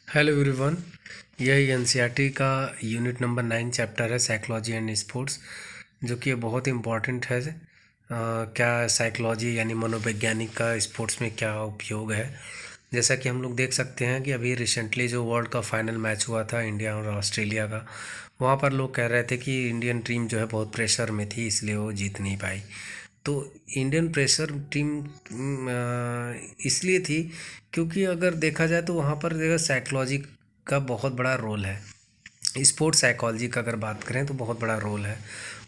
Hello everyone. यह NCERT का unit number 9 chapter है साइकोलॉजी एंड स्पोर्ट्स, जो कि बहुत इम्पॉर्टेंट है। क्या साइकोलॉजी यानी मनोवैज्ञानिक का स्पोर्ट्स में क्या उपयोग है। जैसा कि हम लोग देख सकते हैं कि अभी रिसेंटली जो वर्ल्ड का फाइनल मैच हुआ था इंडिया और ऑस्ट्रेलिया का, वहाँ पर लोग कह रहे थे कि इंडियन टीम जो है बहुत प्रेशर में थी, इसलिए वो जीत नहीं पाई। तो इंडियन प्रेशर टीम इसलिए थी क्योंकि अगर देखा जाए तो वहाँ पर देखा साइकोलॉजी का बहुत बड़ा रोल है। स्पोर्ट्स साइकोलॉजी का अगर बात करें तो बहुत बड़ा रोल है।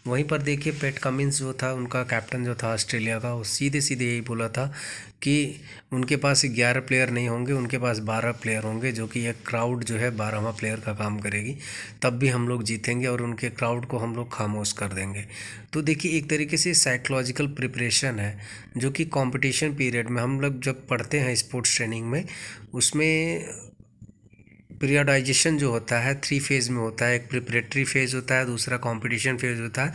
वहीं पर देखिए पैट कमिंस जो था, उनका कैप्टन जो था ऑस्ट्रेलिया का, वो सीधे सीधे यही बोला था कि उनके पास 11 प्लेयर नहीं होंगे, उनके पास 12 प्लेयर होंगे, जो कि एक क्राउड जो है 12वां प्लेयर का काम करेगी, तब भी हम लोग जीतेंगे और उनके क्राउड को हम लोग खामोश कर देंगे। तो देखिए एक तरीके से साइकोलॉजिकल प्रिपरेशन है, जो कि कंपटीशन पीरियड में हम लोग जब पढ़ते हैं स्पोर्ट्स ट्रेनिंग में, उसमें पीरियडाइजेशन जो होता है 3 फेज़ में होता है। एक प्रिपरेटरी फेज़ होता है, दूसरा कंपटीशन फेज़ होता है,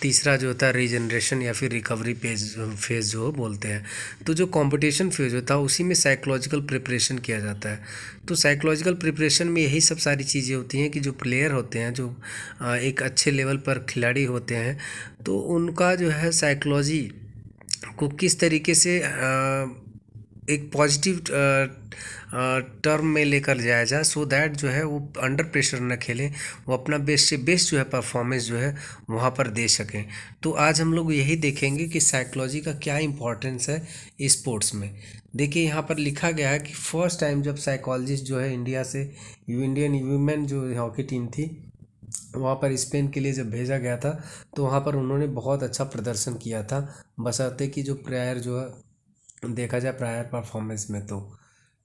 तीसरा जो होता है रीजनरेशन या फिर रिकवरी फेज़ जो बोलते हैं। तो जो कंपटीशन फेज़ होता है उसी में साइकोलॉजिकल प्रिपरेशन किया जाता है। तो साइकोलॉजिकल प्रिपरेशन में यही सब सारी चीज़ें होती हैं कि जो प्लेयर होते हैं, जो एक अच्छे लेवल पर खिलाड़ी होते हैं, तो उनका जो है साइकोलॉजी को किस तरीके से एक पॉजिटिव टर्म में लेकर जाया जाए, सो दैट जो है वो अंडर प्रेशर न खेलें, वो अपना बेस्ट से बेस्ट जो है परफॉर्मेंस जो है वहाँ पर दे सकें। तो आज हम लोग यही देखेंगे कि साइकोलॉजी का क्या इंपॉर्टेंस है स्पोर्ट्स में। देखिए यहाँ पर लिखा गया है कि फर्स्ट टाइम जब साइकोलॉजिस्ट जो है इंडिया से इंडियन वीमेन जो हॉकी टीम थी, वहाँ पर स्पेन के लिए जब भेजा गया था, तो वहाँ पर उन्होंने बहुत अच्छा प्रदर्शन किया था, बशर्ते कि जो प्रायर जो है देखा जाए प्रायर परफॉर्मेंस में। तो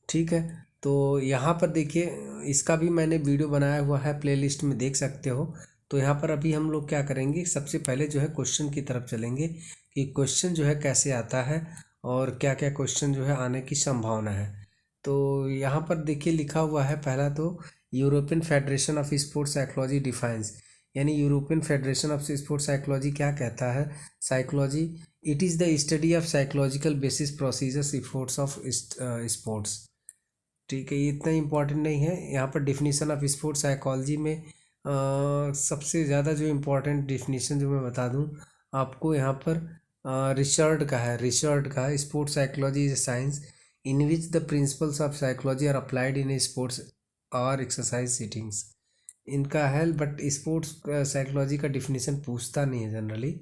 ठीक है, तो यहाँ पर देखिए इसका भी मैंने वीडियो बनाया हुआ है, प्लेलिस्ट में देख सकते हो। तो यहाँ पर अभी हम लोग क्या करेंगे, सबसे पहले जो है क्वेश्चन की तरफ चलेंगे कि क्वेश्चन जो है कैसे आता है और क्या क्या क्वेश्चन जो है आने की संभावना है। तो यहाँ पर देखिए लिखा हुआ है, पहला तो European federation of sports psychology defines, यानी European federation of sports psychology क्या कहता है। Psychology, it is the study of psychological basis procedures efforts of sports. ठीक है, ये इतना इम्पोर्टेंट नहीं है। यहाँ पर डिफिनीसन ऑफ स्पोर्ट्स साइकोलॉजी में सबसे ज़्यादा जो इम्पोर्टेंट डिफिनीसन जो मैं बता दूँ आपको, यहाँ पर रिचर्ड का है। रिचर्ड का sports psychology is science in which the principles of psychology are applied in sports और एक्सरसाइज सीटिंग्स, इनका है। बट स्पोर्ट्स साइकोलॉजी का डिफिनीसन पूछता नहीं है जनरली।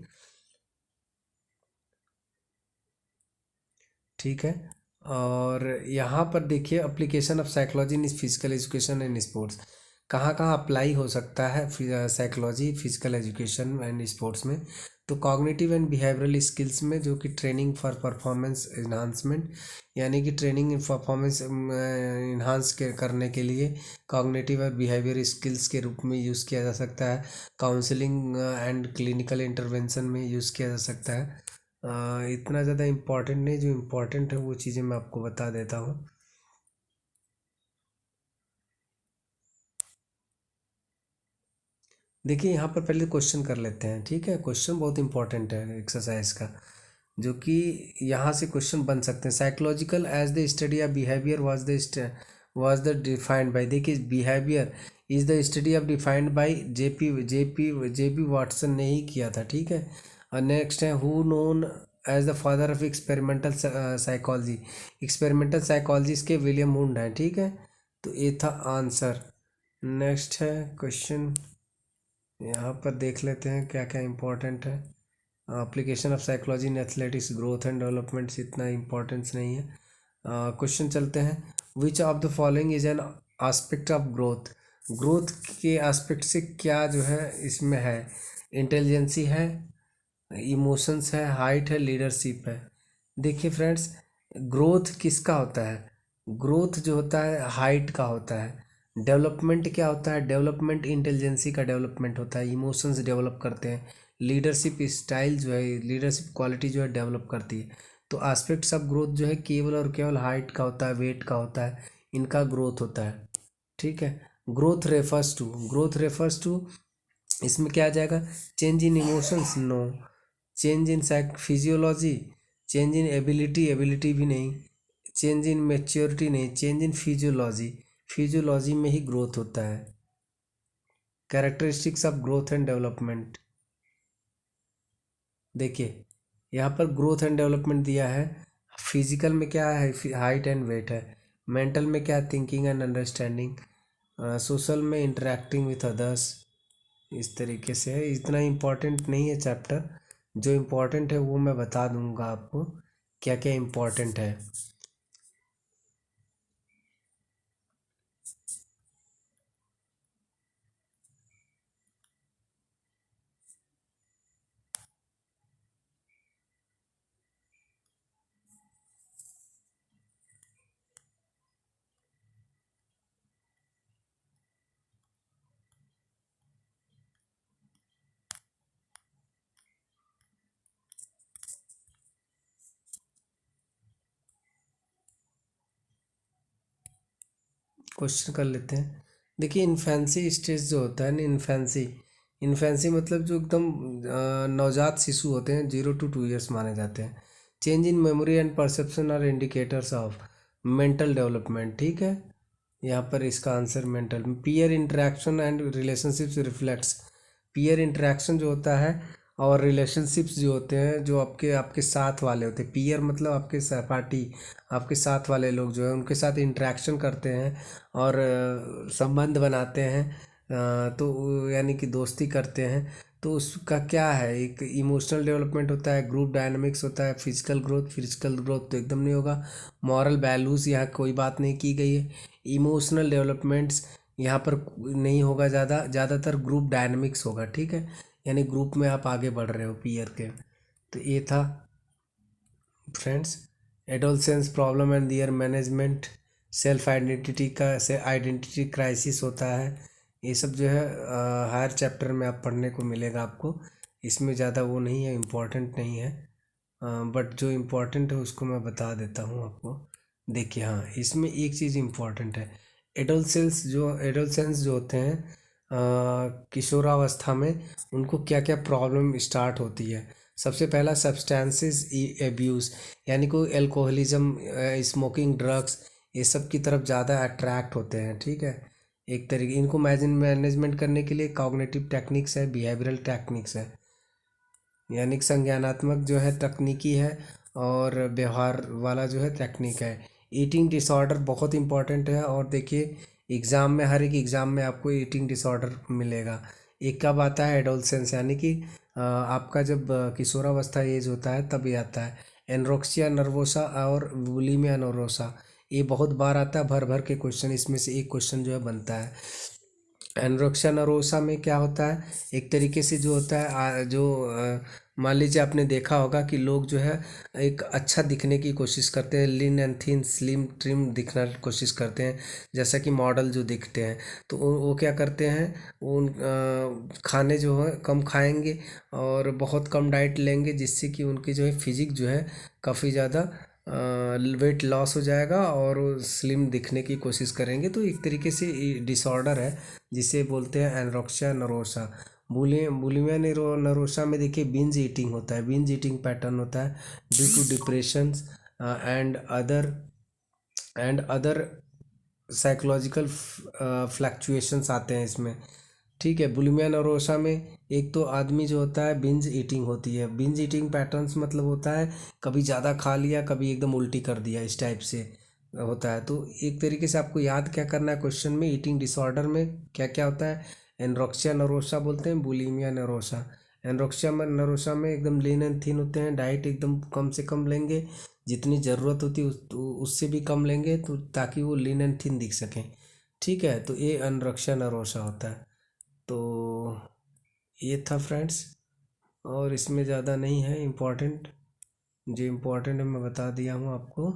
ठीक है, और यहाँ पर देखिए application of psychology in physical education and sports, कहाँ कहाँ अप्लाई हो सकता है psychology physical education and sports में। तो कॉग्निटिव एंड बिहेवियरल स्किल्स में, जो कि ट्रेनिंग फॉर परफॉर्मेंस इन्हांसमेंट, यानी कि ट्रेनिंग इन परफॉर्मेंस इन्हांस करने के लिए कॉग्निटिव और बिहेवियर स्किल्स के रूप में यूज़ किया जा सकता है। काउंसलिंग एंड क्लिनिकल इंटरवेंशन में यूज़ किया जा सकता है। इतना ज़्यादा इम्पोर्टेंट नहीं, जो इम्पोर्टेंट है वो चीज़ें मैं आपको बता देता हूँ। देखिए यहाँ पर पहले क्वेश्चन कर लेते हैं। ठीक है, क्वेश्चन बहुत इंपॉर्टेंट है एक्सरसाइज का, जो कि यहाँ से क्वेश्चन बन सकते हैं। Psychological as the study of behaviour was the defined by, देखिए behaviour is the study of defined by J P Watson ने ही किया था। ठीक है, और नेक्स्ट है who known as the father of experimental psychology. Experimental psychologist के विलियम वुंड हैं। ठीक है, तो ये था आंसर। नेक्स्ट है क्वेश्चन, यहाँ पर देख लेते हैं क्या क्या इम्पोर्टेंट है। Application of psychology in athletics growth and development, इतना इम्पोर्टेंस नहीं है। क्वेश्चन चलते हैं, which of the following is an aspect of growth. Growth के एस्पेक्ट से क्या जो है इसमें है, इंटेलिजेंसी है, इमोशंस है, हाइट है, लीडरशिप है। देखिए फ्रेंड्स, ग्रोथ किसका होता है, ग्रोथ जो होता है हाइट का होता है। डेवलपमेंट क्या होता है, डेवलपमेंट इंटेलिजेंसी का डेवलपमेंट होता है, इमोशंस डेवलप करते हैं। लीडरशिप स्टाइल जो है, लीडरशिप क्वालिटी जो है डेवलप करती है। तो एस्पेक्ट्स ऑफ ग्रोथ जो है केवल और केवल हाइट का होता है, वेट का होता है, इनका ग्रोथ होता है। ठीक है, ग्रोथ रेफर्स टू इसमें क्या आ जाएगा, change in emotions, no. Change in physiology, change in ability, ability भी नहीं। चेंज इन मेच्योरिटी नहीं, चेंज इन फिजियोलॉजी, फिजियोलॉजी में ही ग्रोथ होता है। Characteristics of growth and development, देखिए यहाँ पर ग्रोथ एंड डेवलपमेंट दिया है। फिजिकल में क्या है, हाइट एंड वेट है। मेंटल में क्या, थिंकिंग एंड अंडरस्टैंडिंग। सोशल में इंटरेक्टिंग विथ अदर्स। इस तरीके से है। इतना इम्पोर्टेंट नहीं है चैप्टर, जो इम्पोर्टेंट है वो मैं बता दूंगा आपको क्या क्या इम्पोर्टेंट है। क्वेश्चन कर लेते हैं। देखिए इन्फेंसी स्टेज जो होता है ना, इन्फेंसी, इन्फेंसी मतलब जो एकदम नवजात शिशु होते हैं, 0 to 2 years माने जाते हैं। Change in memory and perception are indicators of mental development, ठीक है। यहाँ पर इसका answer mental. Peer interaction and relationships reflects, peer interaction जो होता है और रिलेशनशिप्स जो होते हैं, जो आपके आपके साथ वाले होते हैं, पीयर मतलब आपके सहपाठी, आपके साथ वाले लोग जो है उनके साथ इंटरेक्शन करते हैं और संबंध बनाते हैं, तो यानी कि दोस्ती करते हैं। तो उसका क्या है, एक इमोशनल डेवलपमेंट होता है, ग्रुप डायनामिक्स होता है, फिजिकल ग्रोथ, फिजिकल ग्रोथ तो एकदम नहीं होगा। मॉरल वैल्यूज़ यहाँ कोई बात नहीं की गई है। इमोशनल डेवलपमेंट्स यहाँ पर नहीं होगा, ज़्यादातर ग्रुप डायनामिक्स होगा, ठीक है। यानी ग्रुप में आप आगे बढ़ रहे हो पीयर के। तो ये था friends adolescence problem and their management. Self identity का से आइडेंटिटी क्राइसिस होता है। ये सब जो है हायर चैप्टर में आप पढ़ने को मिलेगा आपको। इसमें ज़्यादा वो नहीं है, इम्पोर्टेंट नहीं है, बट जो इम्पोर्टेंट है उसको मैं बता देता हूँ आपको। देखिए हाँ, इसमें एक चीज़ इम्पोर्टेंट है। एडोलसेंस जो होते हैं किशोरावस्था में, उनको क्या क्या प्रॉब्लम स्टार्ट होती है। सबसे पहला सब्सटेंसेस एब्यूज़, यानी कोई एल्कोहलिज्म, स्मोकिंग, ड्रग्स, ये सब की तरफ ज़्यादा अट्रैक्ट होते हैं, ठीक है। एक तरीके इनको मैनेजमेंट करने के लिए कॉग्निटिव टेक्निक्स है, बिहेवियरल टेक्निक्स है, यानी कि संज्ञानात्मक जो है तकनीकी है और व्यवहार वाला जो है तकनीक है। ईटिंग डिसऑर्डर बहुत इंपॉर्टेंट है, और देखिए एग्ज़ाम में, हर एक एग्ज़ाम में आपको ईटिंग डिसऑर्डर मिलेगा। एक कब आता है, एडोलसेंस, यानी कि आपका जब किशोरावस्था एज होता है तब ये आता है। एनरोक्सिया नर्वोसा और बुलिमिया नर्वोसा, ये बहुत बार आता है, भर भर के क्वेश्चन इसमें से एक क्वेश्चन जो है बनता है। एनोरेक्सिया नर्वोसा में क्या होता है, एक तरीके से जो होता है मान लीजिए आपने देखा होगा कि लोग जो है एक अच्छा दिखने की कोशिश करते हैं, लिन एंड थिन, स्लिम ट्रिम दिखना कोशिश करते हैं, जैसा कि मॉडल जो दिखते हैं। तो वो क्या करते हैं, उन खाने जो है कम खाएंगे और बहुत कम डाइट लेंगे, जिससे कि उनकी जो है फिजिक जो है काफ़ी ज़्यादा वेट लॉस हो जाएगा और स्लिम दिखने की कोशिश करेंगे। तो एक तरीके से डिसऑर्डर है जिसे बोलते हैं एनोरेक्सिया नर्वोसा। बुलिमिया नर्वोसा में देखिए बिंज ईटिंग होता है, बिंज ईटिंग पैटर्न होता है due to depressions and other psychological fluctuations आते हैं इसमें, ठीक है। बुलिमिया नर्वोसा में एक तो आदमी जो होता है बिंज ईटिंग होती है। बिंज ईटिंग पैटर्न्स मतलब होता है कभी ज़्यादा खा लिया, कभी एकदम उल्टी कर दिया, इस टाइप से होता है। तो एक तरीके से आपको याद क्या करना है क्वेश्चन में, ईटिंग डिसऑर्डर में क्या क्या होता है। एनोरेक्सिया नर्वोसा बोलते हैं, बुलिमिया नर्वोसा। एनोरेक्सिया नर्वोसा में एकदम लीन एंड थिन होते हैं, डाइट एकदम कम से कम लेंगे, जितनी ज़रूरत होती है उससे भी कम लेंगे, तो ताकि वो लीन एंड थिन दिख सकें, ठीक है। तो ये एनोरेक्सिया नर्वोसा होता है। तो ये था फ्रेंड्स, और इसमें ज़्यादा नहीं है इम्पोर्टेंट, जो इम्पोर्टेंट है मैं बता दिया हूँ आपको।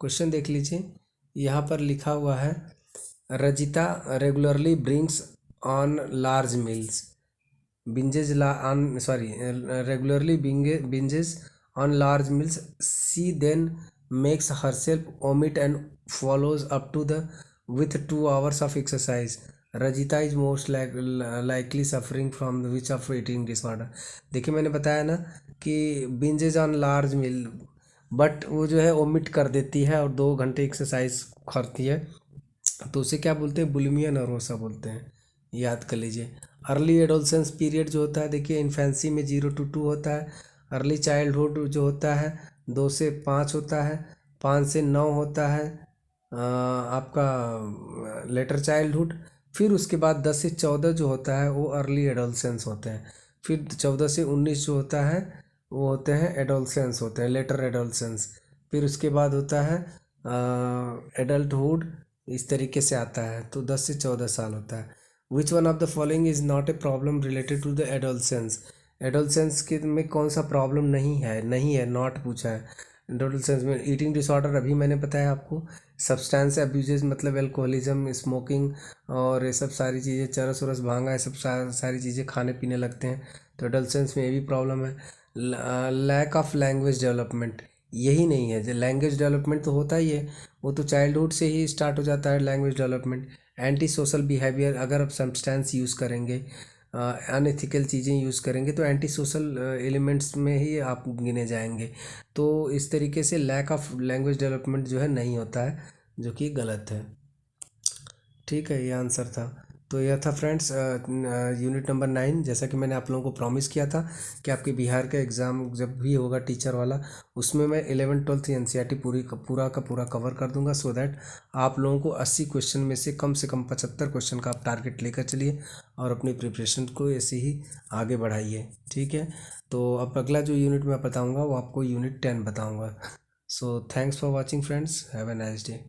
क्वेश्चन देख लीजिए, यहाँ पर लिखा हुआ है Rajita regularly brings on large meals, binges on sorry regularly binges on large meals. She then makes herself vomit and follows up to the with 2 hours of exercise. Rajita is most likely suffering from which of eating disorder. देखिए मैंने बताया ना कि binges on large meal, but वो जो है omit कर देती है और 2 घंटे एक्सरसाइज करती है, तो उसे क्या बोलते हैं, बुलिमिया नर्वोसा बोलते हैं, याद कर लीजिए। अर्ली एडोलसेंस पीरियड जो होता है, देखिए इन्फेंसी में 0 to 2 होता है। अर्ली चाइल्डहुड जो होता है 2 से 5 होता है। 5 से 9 होता है आपका लेटर चाइल्डहुड। फिर उसके बाद 10 से 14 जो होता है वो अर्ली एडोलसेंस होते हैं। फिर 14 से 19 जो होता है वो होते हैं एडोलसेंस होते हैं, लेटर एडोलसेंस। फिर उसके बाद होता है एडल्टहुड, इस तरीके से आता है, तो 10 से 14 साल होता है। Which one of the following is not a problem related to the adolescence. Adolescence के में कौन सा प्रॉब्लम नहीं है, नॉट पूछा है। एडोलसेंस में ईटिंग डिसऑर्डर अभी मैंने बताया आपको। सब्सटेंस अब्यूजेस मतलब एल्कोहलिज्म, स्मोकिंग और ये सब सारी चीज़ें, चरस वरस भांगा, ये सब सारी चीज़ें खाने पीने लगते हैं, तो एडोलसेंस में ये भी प्रॉब्लम है। लैक ऑफ लैंग्वेज डेवलपमेंट, यही नहीं है, जो लैंग्वेज डेवलपमेंट तो होता ही है, वो तो चाइल्डहुड से ही स्टार्ट हो जाता है language development. Anti social behaviour, अगर आप सब्सटेंस यूज़ करेंगे, अनएथिकल चीज़ें यूज़ करेंगे तो एंटी सोशल एलिमेंट्स में ही आप गिने जाएंगे। तो इस तरीके से लैक ऑफ लैंग्वेज डेवलपमेंट जो है नहीं होता है, जो कि गलत है। ठीक है, ये आंसर था। तो यह था फ्रेंड्स यूनिट नंबर 9। जैसा कि मैंने आप लोगों को प्रॉमिस किया था कि आपके बिहार का एग्ज़ाम जब भी होगा टीचर वाला, उसमें मैं 11th 12th एनसीईआरटी पूरा का पूरा कवर कर दूंगा, सो दैट आप लोगों को 80 क्वेश्चन में से कम 75 क्वेश्चन का आप टारगेट लेकर चलिए और अपनी प्रिपरेशन को ऐसे ही आगे बढ़ाइए। ठीक है, तो अब अगला जो यूनिट मैं बताऊँगा वो आपको यूनिट 10 बताऊँगा। So thanks for watching friends, have a nice day.